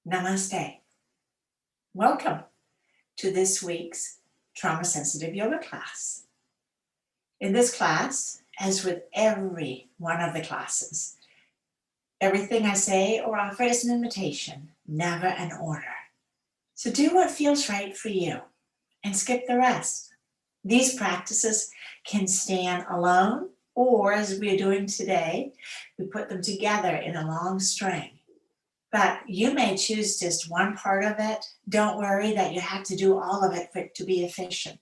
Namaste. Welcome to this week's Trauma Sensitive Yoga class. In this class, as with every one of the classes, everything I say or offer is an invitation, never an order. So do what feels right for you and skip the rest. These practices can stand alone, or as we're doing today, we put them together in a long string. But you may choose just one part of it. Don't worry that you have to do all of it for it to be efficient.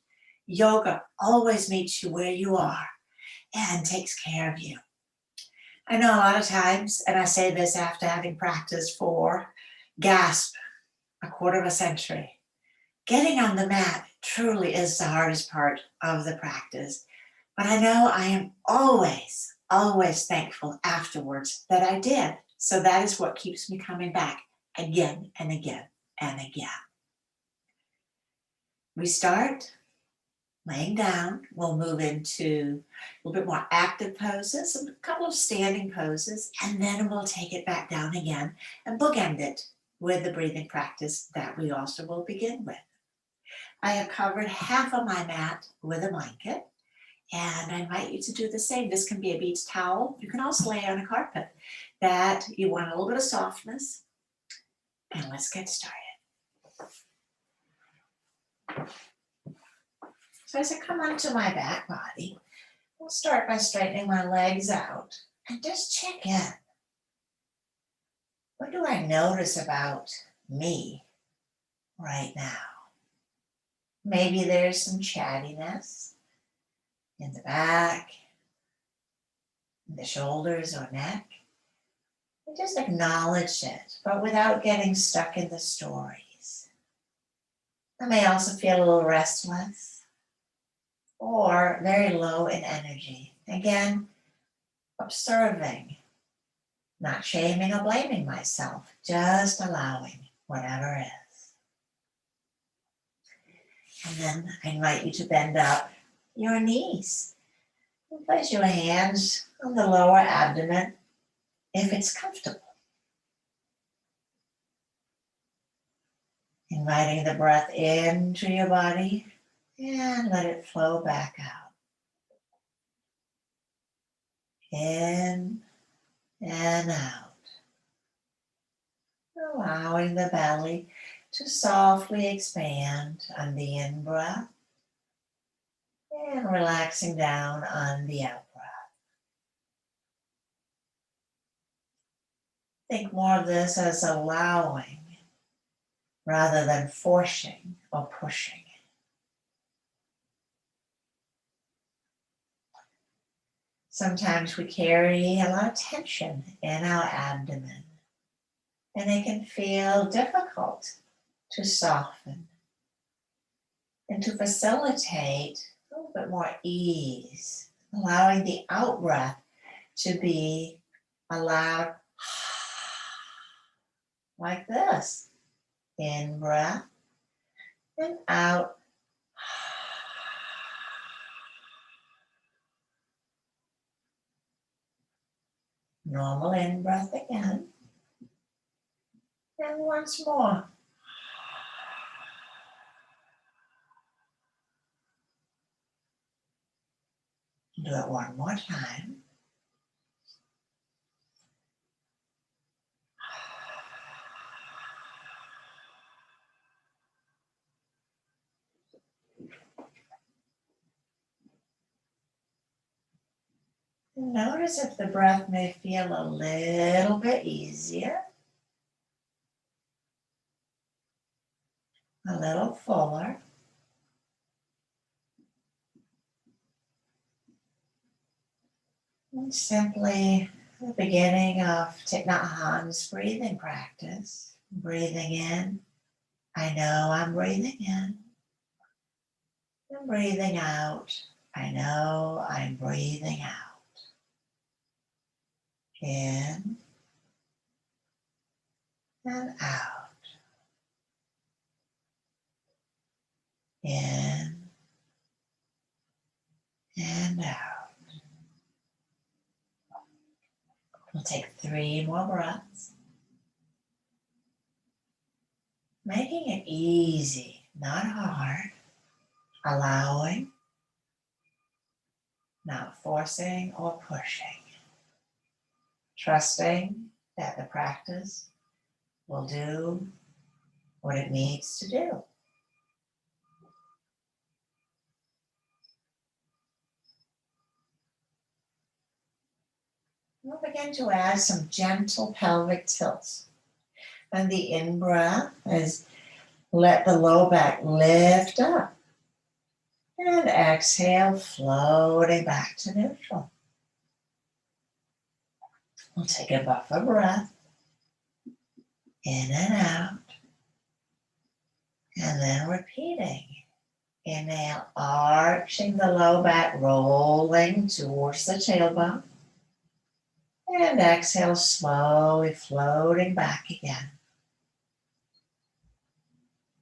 Yoga always meets you where you are and takes care of you. I know a lot of times, and I say this after having practiced for, gasp, a quarter of a century. Getting on the mat truly is the hardest part of the practice. But I know I am always, always thankful afterwards that I did. So that is what keeps me coming back again and again and again. We start laying down. We'll move into a little bit more active poses, a couple of standing poses, and then we'll take it back down again and bookend it with the breathing practice that we also will begin with. I have covered half of my mat with a blanket. And I invite you to do the same. This can be a beach towel. You can also lay on a carpet that you want a little bit of softness. And let's get started. So as I come onto my back body, we'll start by straightening my legs out and just check in. What do I notice about me right now? Maybe there's some chattiness in the back, in the shoulders or neck. And just acknowledge it, but without getting stuck in the stories. I may also feel a little restless or very low in energy. Again, observing, not shaming or blaming myself, just allowing whatever is. And then I invite you to bend up your knees and place your hands on the lower abdomen if it's comfortable. Inviting the breath into your body and let it flow back out. In and out. Allowing the belly to softly expand on the in-breath and relaxing down on the out-breath. Think more of this as allowing rather than forcing or pushing. Sometimes we carry a lot of tension in our abdomen, and it can feel difficult to soften and to facilitate a little bit more ease, allowing the out-breath to be allowed like this. In breath and out. Normal in breath again. And once more. Do it one more time. Notice if the breath may feel a little bit easier, a little fuller. And simply the beginning of Thich Nhat Hanh's breathing practice. Breathing in, I know I'm breathing in. And breathing out, I know I'm breathing out. In and out. In and out. We'll take 3 more breaths. making it easy, not hard, allowing, not forcing or pushing, trusting that the practice will do what it needs to do. We'll begin to add some gentle pelvic tilts. And the in-breath is let the low back lift up. And exhale, floating back to neutral. We'll take a buffer breath. In and out. And then repeating. Inhale, arching the low back, rolling towards the tailbone. And exhale, slowly floating back again.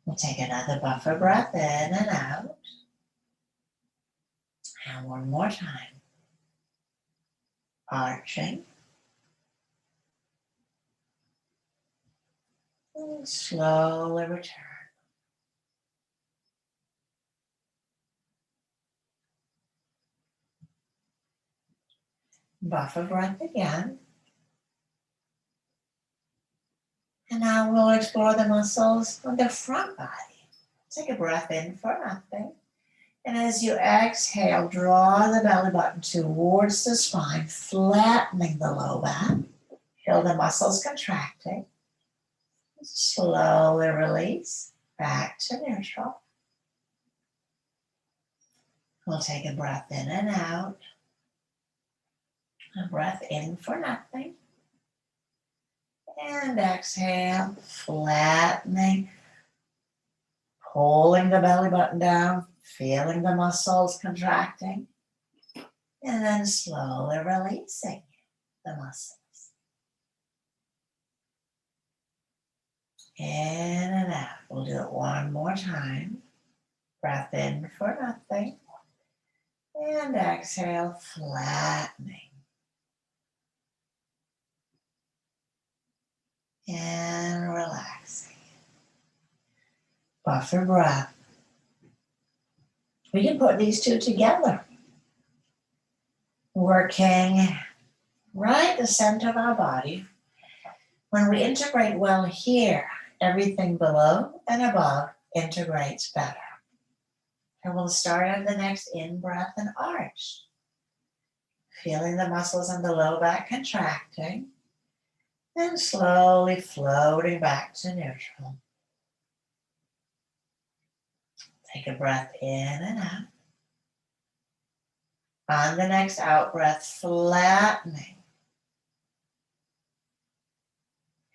We'll take another buffer breath in and out. And one more time. Arching. And slowly return. Buffer breath again. And now we'll explore the muscles of the front body. Take a breath in for nothing. And as you exhale, draw the belly button towards the spine, flattening the low back. Feel the muscles contracting. Slowly release back to neutral. We'll take a breath in and out. A breath in for nothing. And exhale, flattening, pulling the belly button down, feeling the muscles contracting, and then slowly releasing the muscles. In and out. We'll do it one more time. Breath in for nothing. And exhale, flattening. And relaxing. Buffer breath. We can put these two together. Working right at the center of our body. When we integrate well here, everything below and above integrates better. And we'll start on the next in-breath and arch. Feeling the muscles in the low back contracting. And slowly floating back to neutral. Take a breath in and out. On the next out breath, flattening.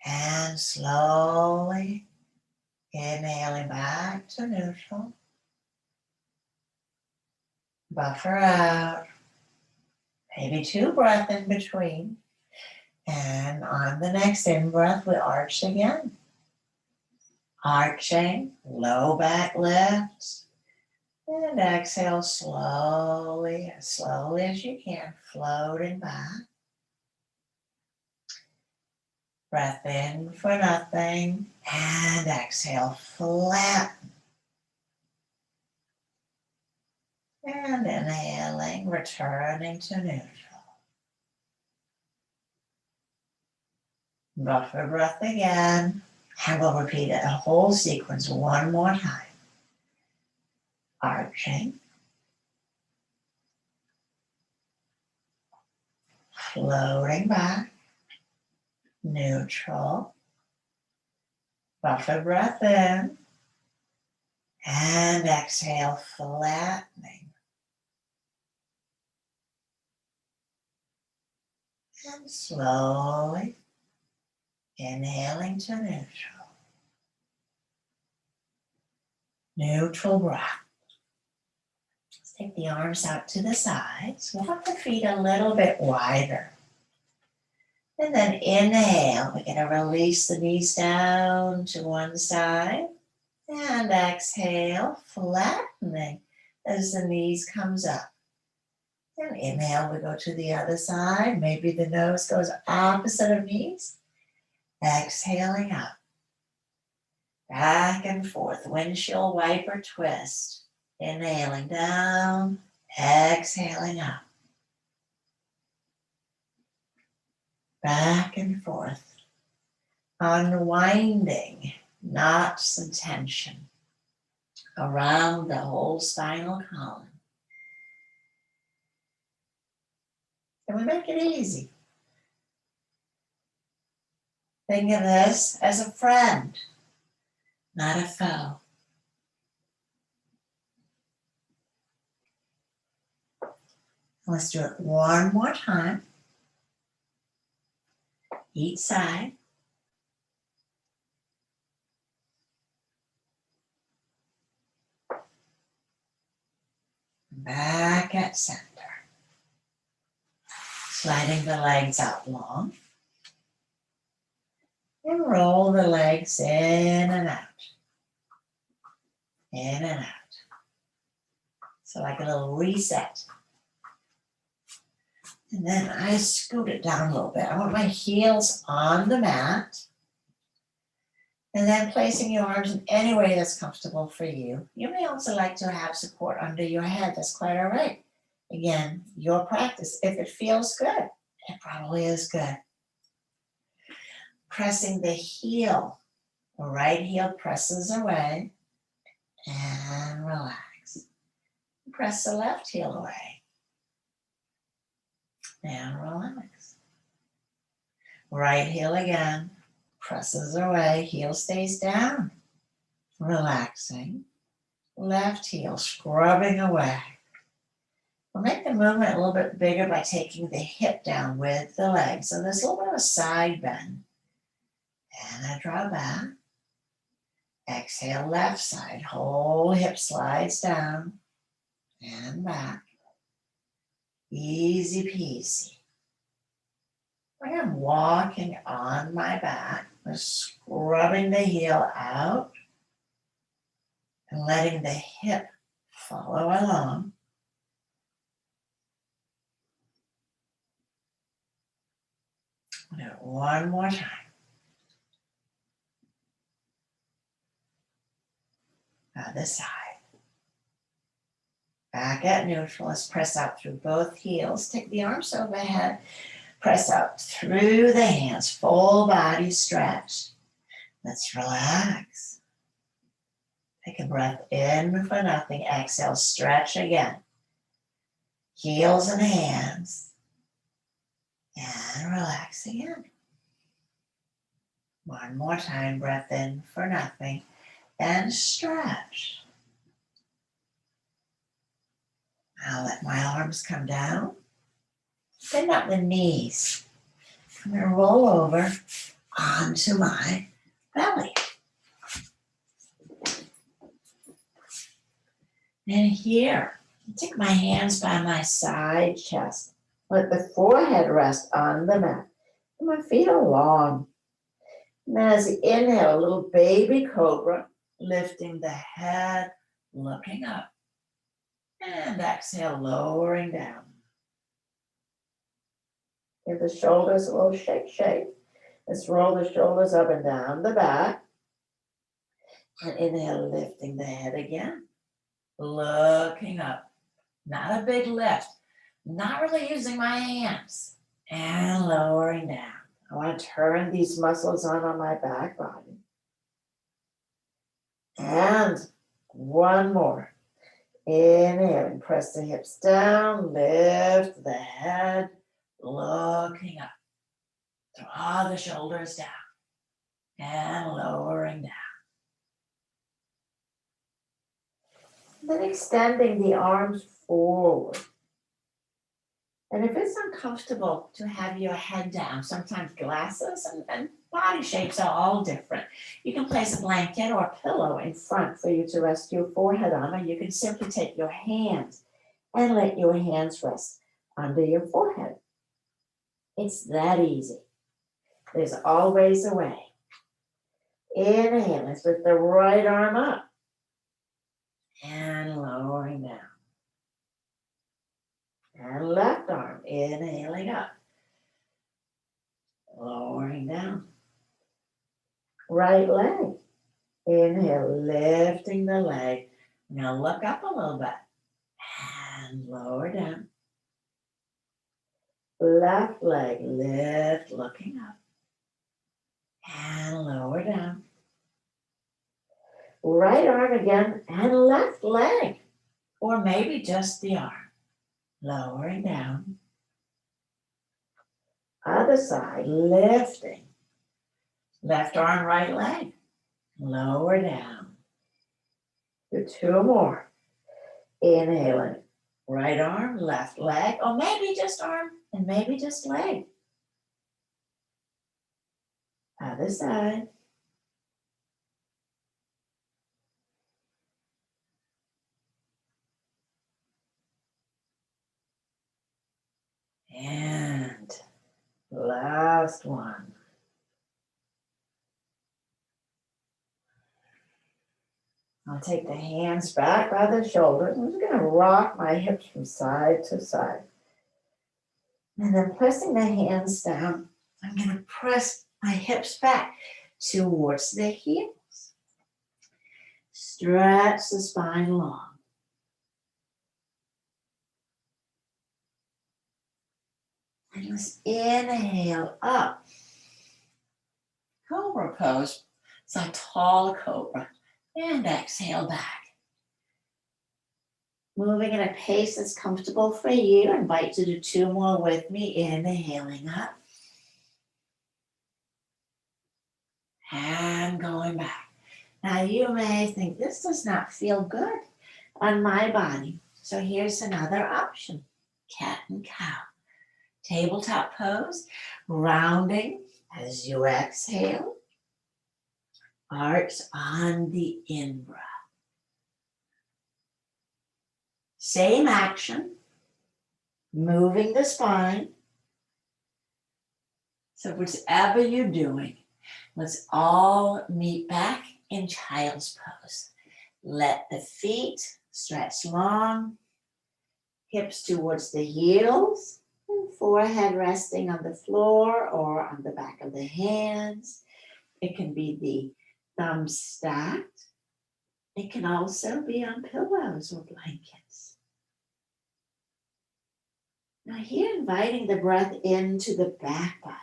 And slowly inhaling back to neutral. Buffer out. Maybe 2 breaths in between. And on the next in-breath, we arch again. Arching, low back lifts. And exhale slowly, as slowly as you can, floating back. Breath in for nothing. And exhale, flatten. And inhaling, returning to neutral. Buffer breath again, and we'll repeat it a whole sequence one more time. Arching, floating back, neutral, buffer breath in, and exhale, flattening. And slowly inhaling to neutral. Neutral breath. Let's take the arms out to the sides. Walk the feet a little bit wider. And then inhale. We're going to release the knees down to one side. And exhale, flattening as the knees comes up. And inhale, we go to the other side. Maybe the nose goes opposite of knees. Exhaling up. Back and forth, windshield wiper twist. Inhaling down, exhaling up. Back and forth. Unwinding knots and tension around the whole spinal column. And we make it easy. Think of this as a friend, not a foe. Let's do it one more time. Each side. Back at center. Sliding the legs out long. And roll the legs in and out. In and out. So like a little reset. And then I scoot it down a little bit. I want my heels on the mat. And then placing your arms in any way that's comfortable for you. You may also like to have support under your head. That's quite all right. Again, your practice. If it feels good, it probably is good. Pressing the heel. The right heel presses away and relax. Press the left heel away and relax. Right heel again. Presses away, heel stays down, relaxing. Left heel scrubbing away. We'll make the movement a little bit bigger by taking the hip down with the leg. So there's a little bit of a side bend. And I draw back. Exhale, left side. Whole hip slides down and back. Easy peasy. I'm walking on my back. I'm scrubbing the heel out and letting the hip follow along. I'll do it one more time. Other side. Back at neutral. Let's press out through both heels. Take the arms overhead. Press out through the hands. Full body stretch. Let's relax. Take a breath in for nothing. Exhale, stretch again. Heels and hands. And relax again. One more time, breath in for nothing. And stretch. Now let my arms come down. Bend up the knees. I'm going to roll over onto my belly. And here, take my hands by my side chest. Let the forehead rest on the mat. And my feet are long. And then as you inhale, a little baby cobra, lifting the head, looking up. And exhale, lowering down. Give the shoulders a little shake. Let's roll the shoulders up and down the back. And inhale, lifting the head again. Looking up. Not a big lift. Not really using my hands. And lowering down. I want to turn these muscles on my back body. And one more. Inhale and press the hips down. Lift the head. Looking up. Draw the shoulders down. And lowering down. Then extending the arms forward. And if it's uncomfortable to have your head down, sometimes glasses and body shapes are all different. You can place a blanket or a pillow in front for you to rest your forehead on, or you can simply take your hands and let your hands rest under your forehead. It's that easy. There's always a way. Inhale, let's lift the right arm up. And lowering down. And left arm, inhaling up. Lowering down. Right leg. Inhale, lifting the leg. Now look up a little bit and lower down. Left leg, lift, looking up and lower down. Right arm again and left leg, or maybe just the arm, lowering down. Other side, lifting. Left arm, right leg, lower down. Do two more. Inhaling, right arm, left leg, or maybe just arm and maybe just leg. Other side. And last one. I'll take the hands back by the shoulders. I'm just going to rock my hips from side to side. And then pressing the hands down, I'm going to press my hips back towards the heels. Stretch the spine long. And let's inhale up. Cobra pose. It's a tall cobra. And exhale back. Moving at a pace that's comfortable for you. I invite you to do two more with me. Inhaling up. And going back. Now you may think this does not feel good on my body. So here's another option. Cat and cow. Tabletop pose. Rounding as you exhale. Arch on the in-breath. Same action, moving the spine. So whatever you're doing, let's all meet back in child's pose. Let the feet stretch long, hips towards the heels, and forehead resting on the floor or on the back of the hands. It can be the thumbs stacked. It can also be on pillows or blankets. Now here, inviting the breath into the back body.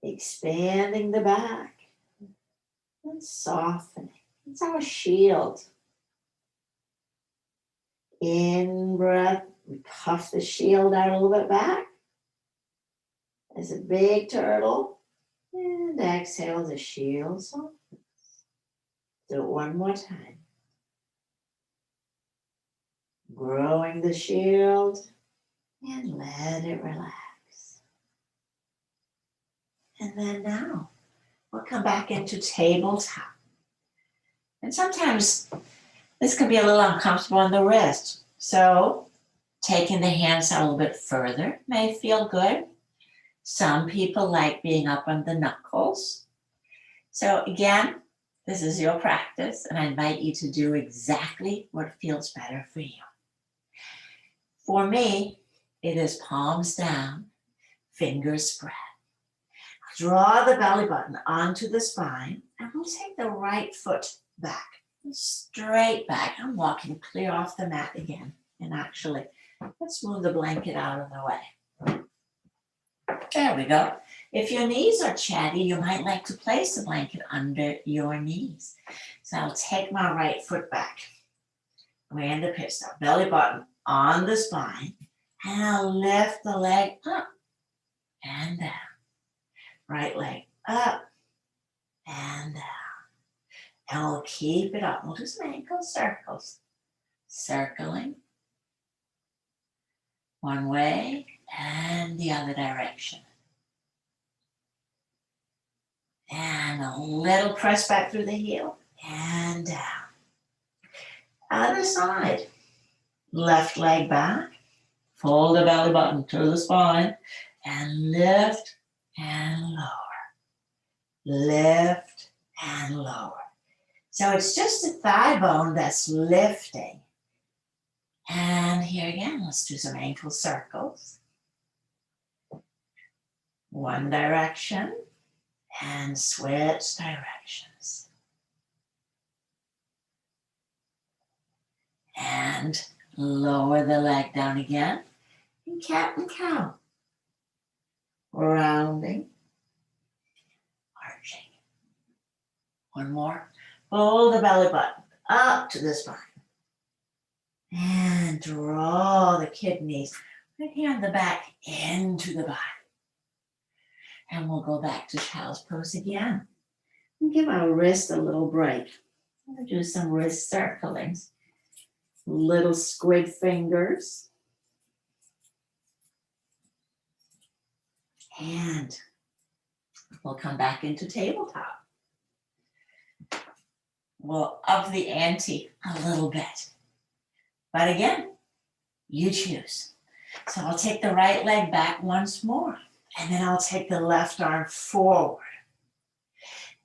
Expanding the back and softening. It's our shield. In breath, we puff the shield out a little bit back. As a big turtle. And exhale, the shield softens. Do it one more time. Growing the shield and let it relax. And then now we'll come back into tabletop. And sometimes this can be a little uncomfortable on the wrist. So taking the hands out a little bit further may feel good. Some people like being up on the knuckles. So again, this is your practice, and I invite you to do exactly what feels better for you. For me, it is palms down, fingers spread. Draw the belly button onto the spine, and we'll take the right foot back, straight back. I'm walking clear off the mat again. And actually, let's move the blanket out of the way. There we go. If your knees are chatty, you might like to place the blanket under your knees. So I'll take my right foot back. Land the pitch down, belly button on the spine, and I'll lift the leg up and down. Right leg up and down. And we'll keep it up. We'll do some ankle circles. Circling one way and the other direction. And a little press back through the heel and down. Other side. Left leg back. Fold the belly button to the spine and lift and lower. Lift and lower. So it's just the thigh bone that's lifting. And here again, let's do some ankle circles. One direction and switch directions. And lower the leg down again in cat and cow. Rounding, arching. One more. Pull the belly button up to the spine. And draw the kidneys right here on the back into the body. And we'll go back to child's pose again. And give our wrist a little break. We'll do some wrist circlings. Little squid fingers. And we'll come back into tabletop. We'll up the ante a little bit. But again, you choose. So I'll take the right leg back once more. And then I'll take the left arm forward.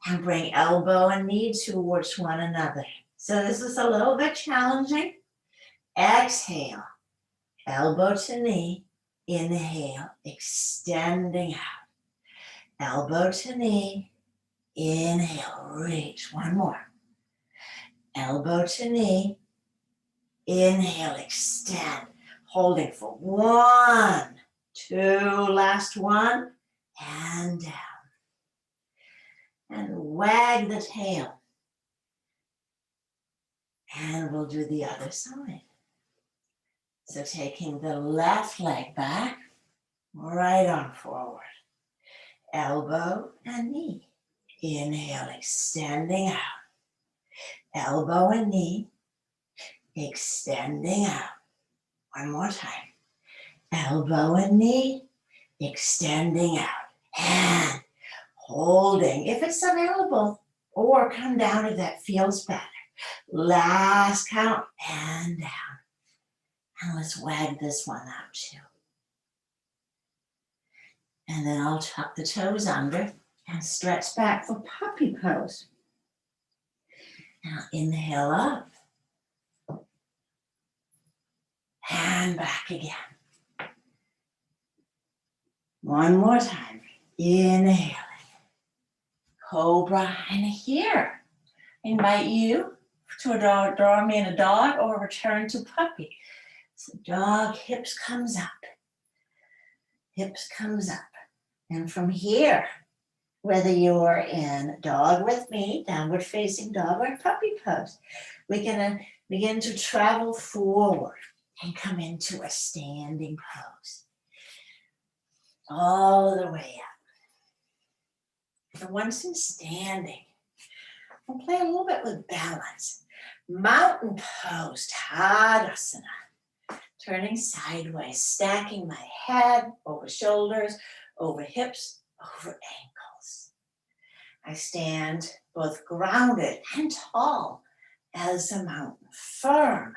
And bring elbow and knee towards one another. So this is a little bit challenging. Exhale, elbow to knee. Inhale, extending out. Elbow to knee. Inhale, reach. One more. Elbow to knee. Inhale, extend. Holding for 1, 2, last one, and down. And wag the tail. And we'll do the other side. So taking the left leg back, right arm forward. Elbow and knee. Inhale, extending out. Elbow and knee, extending out. One more time. Elbow and knee, extending out. And holding, if it's available, or come down if that feels better. Last count and down. And let's wag this one out too. And then I'll tuck the toes under and stretch back for puppy pose. Now inhale up. And back again. One more time. Inhaling. Cobra. And here, I invite you to draw me in a dog or return to puppy. So dog, hips comes up. Hips comes up. And from here, whether you're in dog with me, downward facing dog, or puppy pose, we're gonna begin to travel forward and come into a standing pose. All the way up. And once in standing, we'll play a little bit with balance. Mountain pose, Tadasana. Turning sideways, stacking my head over shoulders, over hips, over ankles. I stand both grounded and tall as a mountain, firm,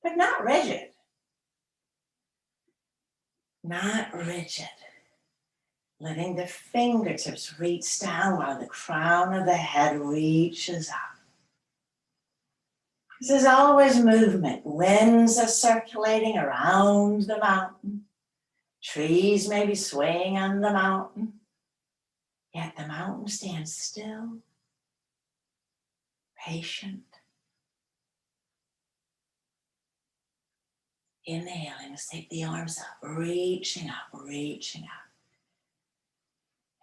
but not rigid. Not rigid. Letting the fingertips reach down while the crown of the head reaches up. This is always movement. Winds are circulating around the mountain. Trees may be swaying on the mountain. Yet the mountain stands still, patient. Inhaling, let's take the arms up, reaching up, reaching up.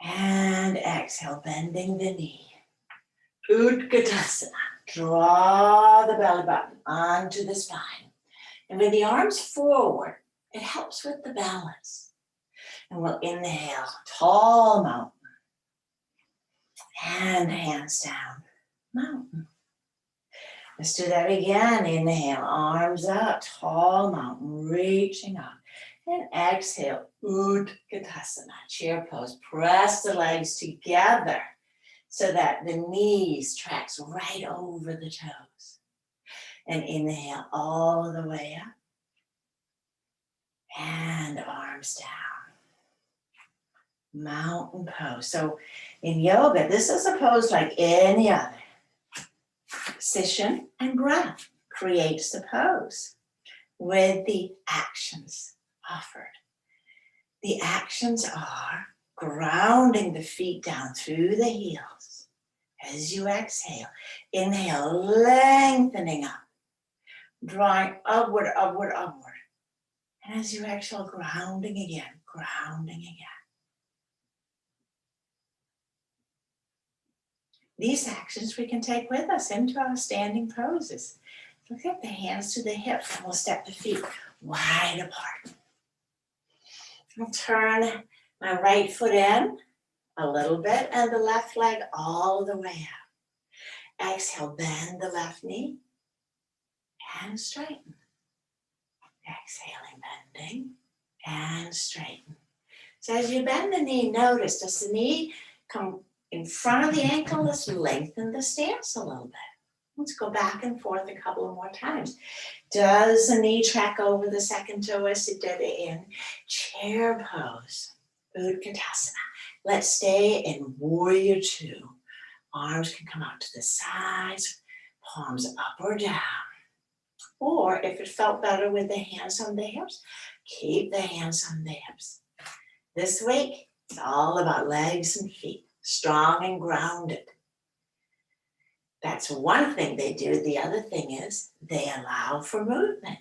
And exhale, bending the knee. Utkatasana. Draw the belly button onto the spine. And with the arms forward, it helps with the balance. And we'll inhale, tall mountain. And hands down, mountain. Let's do that again. Inhale, arms up, tall mountain, reaching up. And exhale, Utkatasana, chair pose. Press the legs together so that the knees tracks right over the toes. And inhale all the way up. And arms down. Mountain pose. So in yoga, this is a pose like any other. Position and breath creates the pose with the actions offered. The actions are grounding the feet down through the heels. As you exhale, inhale, lengthening up, drawing upward, upward, upward. And as you exhale, grounding again, grounding again. These actions we can take with us into our standing poses. Look at the hands to the hips, and we'll step the feet wide apart. I'll turn my right foot in a little bit and the left leg all the way out. Exhale, bend the left knee and straighten. Exhaling, bending and straighten. So as you bend the knee, notice, does the knee come in front of the ankle? Let's lengthen the stance a little bit. Let's go back and forth a couple of more times. Does the knee track over the second toe as it did in chair pose? Utkatasana. Let's stay in warrior two. Arms can come out to the sides, palms up or down. Or if it felt better with the hands on the hips, keep the hands on the hips. This week, it's all about legs and feet, strong and grounded. That's one thing they do. The other thing is they allow for movement.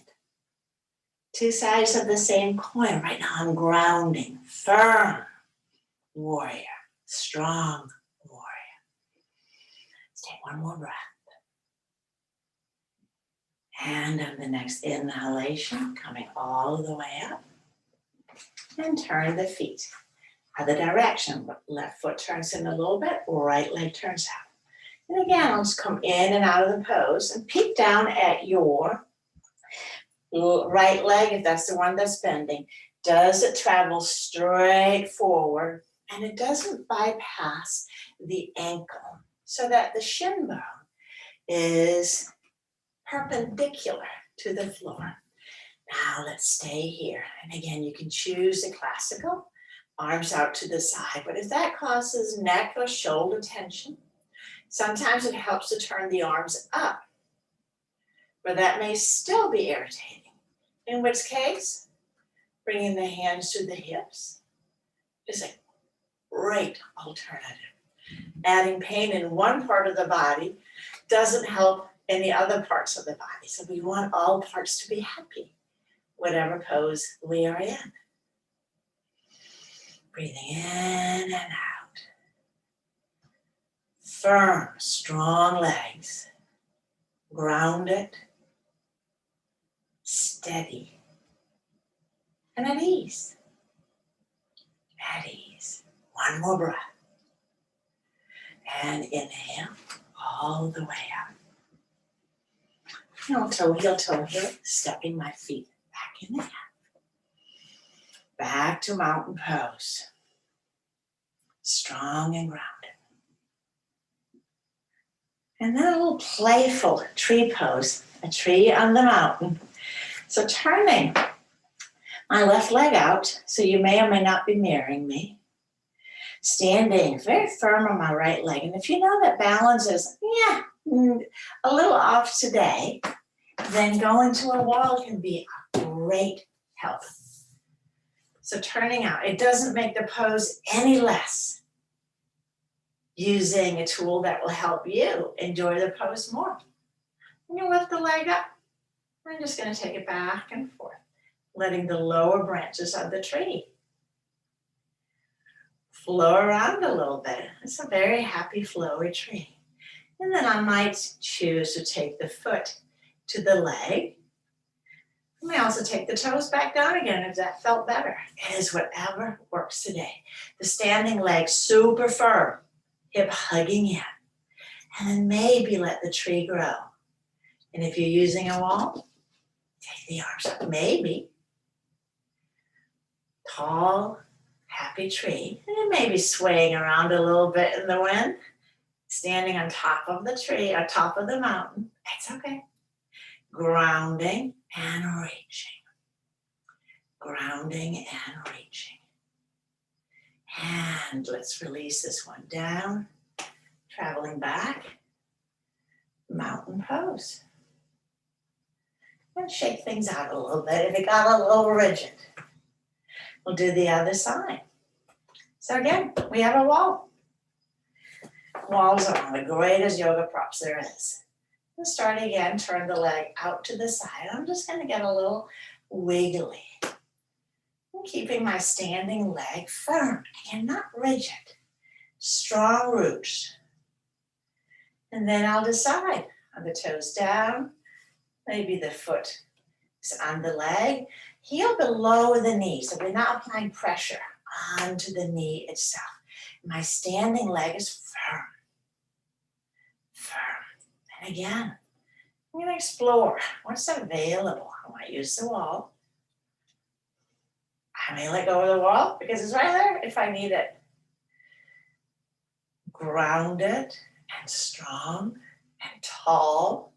Two sides of the same coin. Right now I'm grounding, firm warrior, strong warrior. Let's take one more breath. And on the next inhalation, coming all the way up. And turn the feet other direction. Left foot turns in a little bit, right leg turns out. And again, I'll just come in and out of the pose and peek down at your right leg, if that's the one that's bending. Does it travel straight forward? And it doesn't bypass the ankle so that the shin bone is perpendicular to the floor. Now let's stay here. And again, you can choose the classical, arms out to the side. But if that causes neck or shoulder tension, sometimes it helps to turn the arms up, but that may still be irritating. In which case, bringing the hands to the hips is a great alternative. Adding pain in one part of the body doesn't help in the other parts of the body. So we want all parts to be happy, whatever pose we are in. Breathing in and out. Firm, strong legs. Grounded, steady, and at ease. At ease. One more breath. And inhale all the way out. Heel toe here, stepping my feet back in the gap. Back to mountain pose. Strong and grounded. And then a little playful tree pose, a tree on the mountain. So turning my left leg out, so you may or may not be mirroring me. Standing very firm on my right leg. And if you know that balance is, a little off today, then going to a wall can be a great help. So turning out, it doesn't make the pose any less. Using a tool that will help you enjoy the pose more. And you lift the leg up. I'm just going to take it back and forth, letting the lower branches of the tree flow around a little bit. It's a very happy, flowy tree. And then I might choose to take the foot to the leg. I may also take the toes back down again if that felt better. It is whatever works today. The standing leg super firm, hip hugging in. And then maybe let the tree grow. And if you're using a wall, take the arms up. Maybe. Tall, happy tree. And it may be swaying around a little bit in the wind. Standing on top of the tree, or top of the mountain. It's okay. Grounding and reaching. Grounding and reaching. And let's release this one down. Traveling back. Mountain pose. And shake things out a little bit if it got a little rigid. We'll do the other side. So again, we have a wall. Walls are one of the greatest yoga props there is. And start again, turn the leg out to the side. I'm just gonna get a little wiggly. I'm keeping my standing leg firm, again, not rigid. Strong roots. And then I'll decide, are the toes down? Maybe the foot is on the leg. Heel below the knee, so we're not applying pressure onto the knee itself. My standing leg is firm. Firm. And again, I'm going to explore what's available. I might use the wall. I may let go of the wall because it's right there if I need it. Grounded and strong and tall,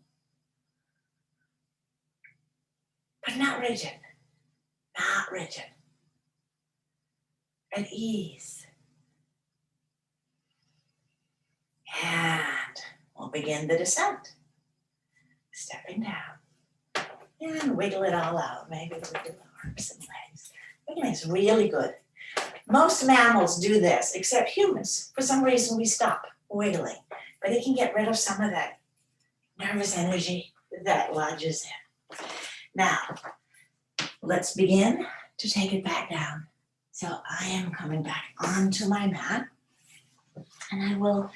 but not rigid. Not rigid. At ease. And we'll begin the descent. Stepping down. And wiggle it all out. Maybe wiggle the arms and legs. Wiggling is really good. Most mammals do this, except humans. For some reason, we stop wiggling. But it can get rid of some of that nervous energy that lodges in. Now, let's begin to take it back down. So I am coming back onto my mat. And I will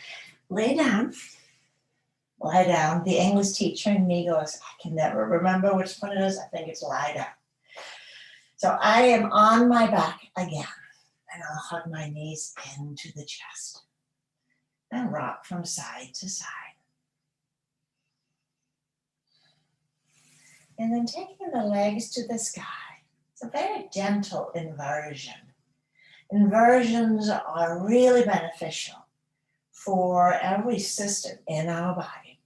lie down. The English teacher in me goes, I can never remember which one it is. I think it's lie down. So I am on my back again, and I'll hug my knees into the chest and rock from side to side. And then taking the legs to the sky. It's a very gentle inversion. Inversions are really beneficial for every system in our body.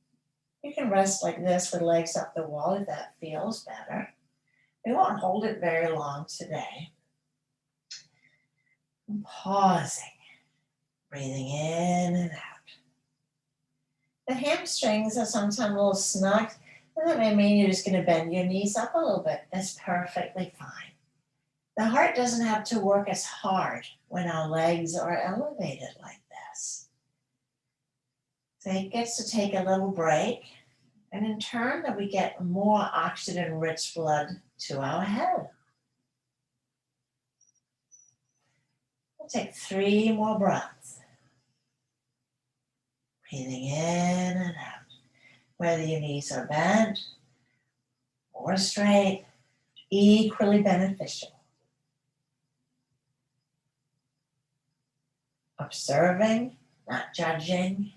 You can rest like this with legs up the wall if that feels better. We won't hold it very long today. And pausing, breathing in and out. The hamstrings are sometimes a little snug, and that may mean you're just going to bend your knees up a little bit. That's perfectly fine. The heart doesn't have to work as hard when our legs are elevated like this. So it gets to take a little break, and in turn that we get more oxygen-rich blood to our head. We'll take 3 more breaths. Breathing in and out. Whether your knees are bent or straight, equally beneficial. Observing, not judging.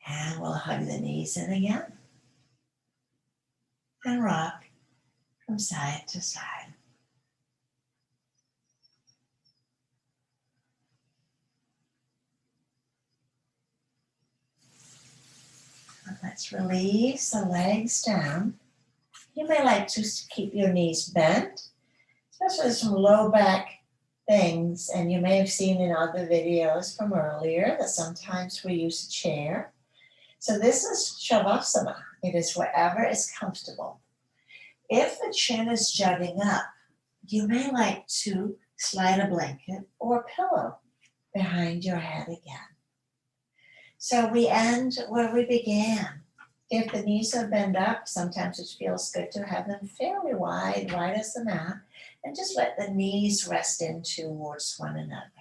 And we'll hug the knees in again. And rock from side to side. And let's release the legs down. You may like to keep your knees bent, especially some low back things. And you may have seen in other videos from earlier that sometimes we use a chair. So this is Shavasana. It is wherever is comfortable. If the chin is jutting up, you may like to slide a blanket or a pillow behind your head again. So we end where we began. If the knees are bent up, sometimes it feels good to have them fairly wide as the mat, and just let the knees rest in towards one another.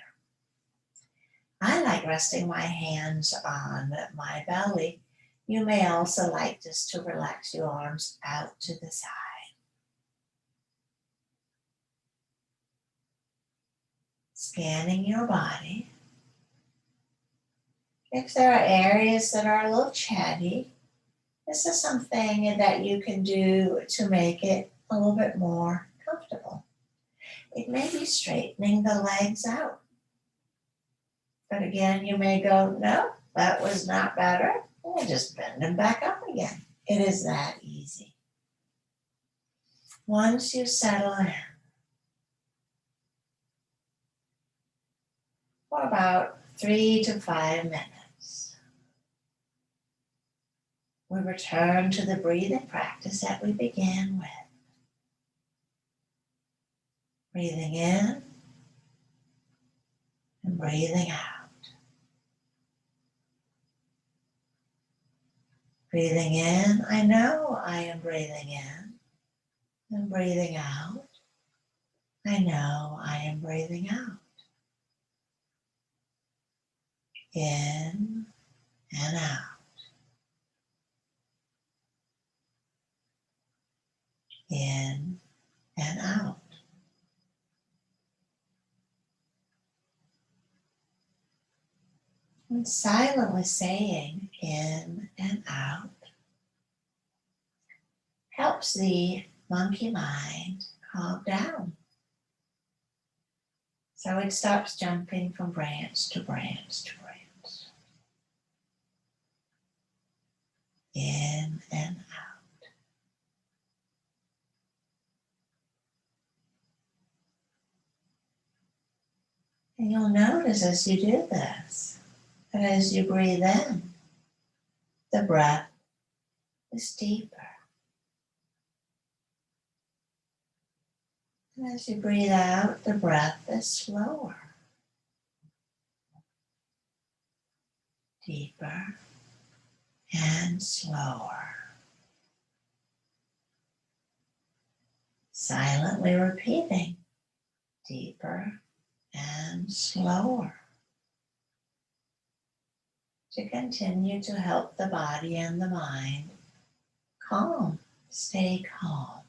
I like resting my hands on my belly. You may also like just to relax your arms out to the side. Scanning your body. If there are areas that are a little chatty, this is something that you can do to make it a little bit more comfortable. It may be straightening the legs out. But again, you may go, no, that was not better. And just bend them back up again. It is that easy. Once you settle in, for about 3 to 5 minutes, we return to the breathing practice that we began with. Breathing in and breathing out. Breathing in, I know I am breathing in. And breathing out, I know I am breathing out. In and out. In and out. And silently saying in and out helps the monkey mind calm down. So it stops jumping from branch to branch to branch. In and out. And you'll notice as you do this, that as you breathe in, the breath is deeper. And as you breathe out, the breath is slower. Deeper and slower. Silently repeating, deeper and slower. To continue to help the body and the mind calm, stay calm.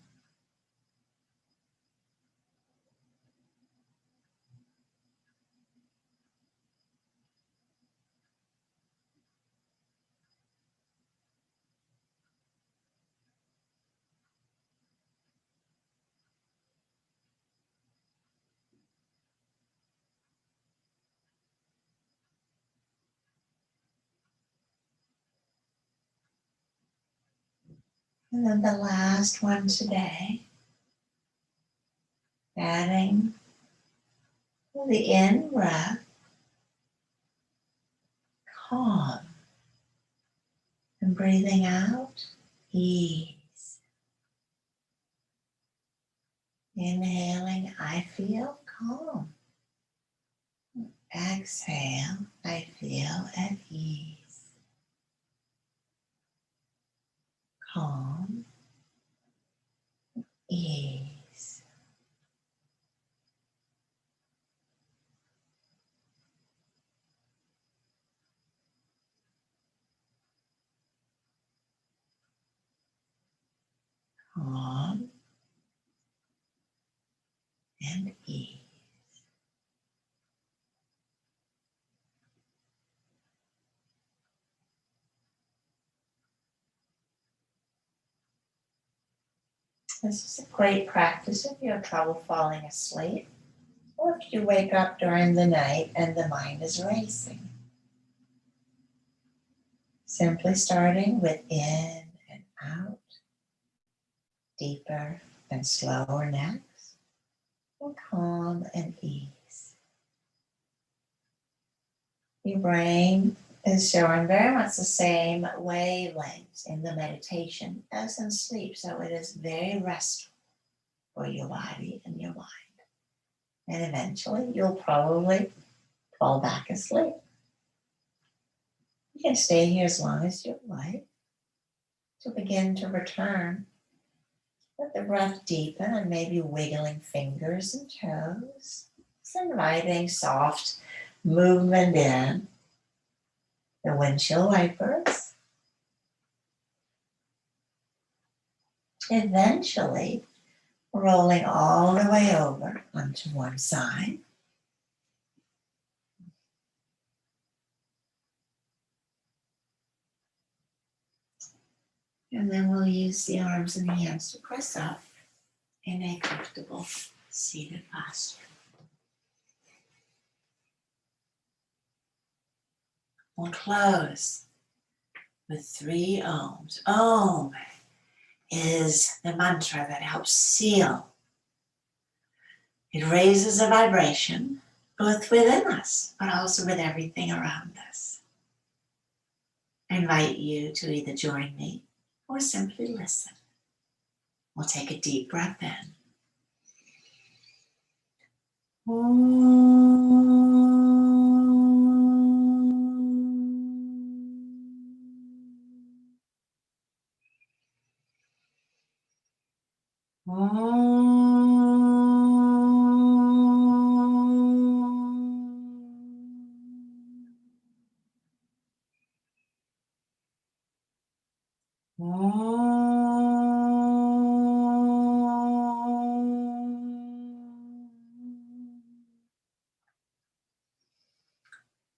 And then the last one today, adding the in breath, calm, and breathing out, ease. Inhaling, I feel calm. Exhale, I feel at ease. Calm, ease. Calm and ease. This is a great practice if you have trouble falling asleep, or if you wake up during the night and the mind is racing. Simply starting with in and out, deeper and slower next, and calm and ease. Your brain is showing very much the same wavelengths in the meditation as in sleep, so it is very restful for your body and your mind. And eventually you'll probably fall back asleep. You can stay here as long as you like to begin to return. Let the breath deepen and maybe wiggling fingers and toes. It's inviting soft movement in. The windshield wipers. Eventually rolling all the way over onto one side. And then we'll use the arms and hands to press up in a comfortable seated posture. We'll close with 3 ohms. Om is the mantra that helps seal. It raises a vibration both within us, but also with everything around us. I invite you to either join me or simply listen. We'll take a deep breath in.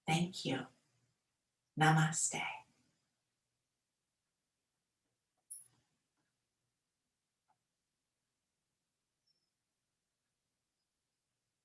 Thank you. Namaste.